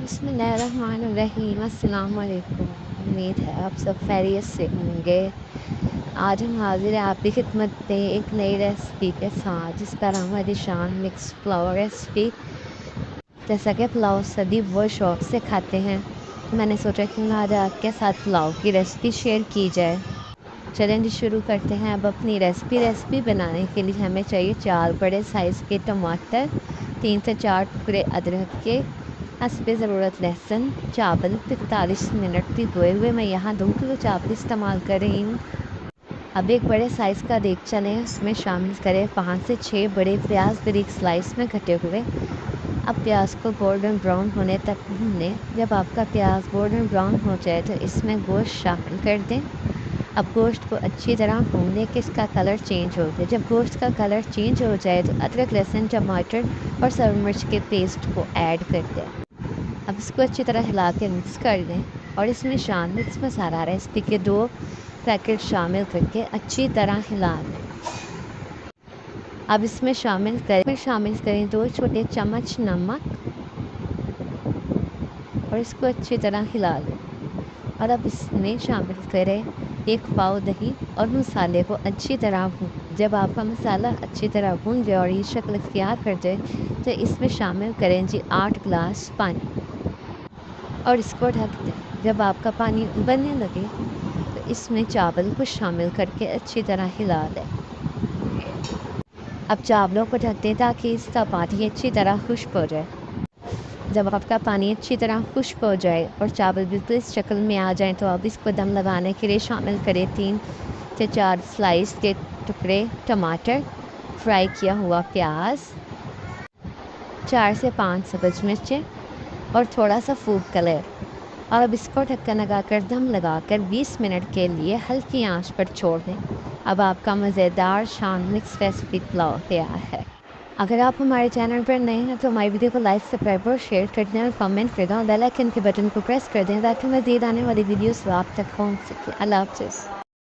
बिस्मिल्लाहिर्रहमानिर्रहीम। अस्सलाम वालेकुम। उम्मीद है आप सब खैरियत से होंगे। आज हम हाजिर हैं आपकी खिदमत में एक नई रेसिपी के साथ, जिसका नाम है दिशान मिक्स पुलाव रेसिपी। जैसा कि पुलाव सभी बहुत शौक़ से खाते हैं, तो मैंने सोचा कि आज आपके साथ पुलाव की रेसिपी शेयर की जाए। चलें जी, शुरू करते हैं अब अपनी रेसिपी बनाने के लिए हमें चाहिए 4 बड़े साइज़ के टमाटर, 3 से 4 टुकड़े अदरक के, हस्बे ज़रूरत लहसुन, चावल 45 मिनट भिगोए हुए। मैं यहाँ 2 किलो चावल इस्तेमाल कर रही हूँ। अब एक बड़े साइज़ का देगचा लें, उसमें शामिल करें 5 से 6 बड़े प्याज बारीक स्लाइस में कटे हुए। अब प्याज को गोल्डन ब्राउन होने तक भून लें। जब आपका प्याज गोल्डन ब्राउन हो जाए तो इसमें गोश्त शामिल कर दें। अब गोश्त को अच्छी तरह भून लें कि इसका कलर चेंज हो जाए। जब गोश्त का कलर चेंज हो जाए तो अदरक लहसुन टमाटर और सब्ज़ मिर्च के पेस्ट को ऐड कर दें। अब इसको अच्छी तरह हिला के मिक्स कर दें और इसमें शान मिक्स मसाला रेसिपी के 2 पैकेट शामिल करके अच्छी तरह हिला दें। अब इसमें शामिल करें 2 छोटे चम्मच नमक और इसको अच्छी तरह हिला लें। और अब इसमें शामिल करें 1 पाव दही और मसाले को अच्छी तरह भून। जब आपका मसाला अच्छी तरह भून जाए और ये शक्ल इख्तियार कर जाए तो इसमें शामिल करें जी 8 गिलास पानी और इसको ढक दें। जब आपका पानी उबलने लगे तो इसमें चावल को शामिल करके अच्छी तरह हिला दें। अब चावलों को ढक दें ताकि इसका पानी अच्छी तरह खुश्क हो जाए। जब आपका पानी अच्छी तरह खुश्क हो जाए और चावल बिल्कुल इस शक्ल में आ जाए तो अब इसको दम लगाने के लिए शामिल करें 3 से 4 स्लाइस के टुकड़े टमाटर, फ्राई किया हुआ प्याज, 4 से 5 सब्ज़ मिर्चें और थोड़ा सा फूड कलर। और अब इसको ढक्कन लगाकर दम लगाकर 20 मिनट के लिए हल्की आंच पर छोड़ दें। अब आपका मज़ेदार शान मिक्स रेसिपी पुलाव तैयार है। अगर आप हमारे चैनल पर नए हैं तो हमारी वीडियो को लाइक सब्सक्राइब और शेयर कर दें और कमेंट कर दें और बेल आइकन के बटन को प्रेस कर दें ताकि मज़ीद आने वाली वीडियोस आप तक पहुंच सके। अल्लाह हाफ़िज़।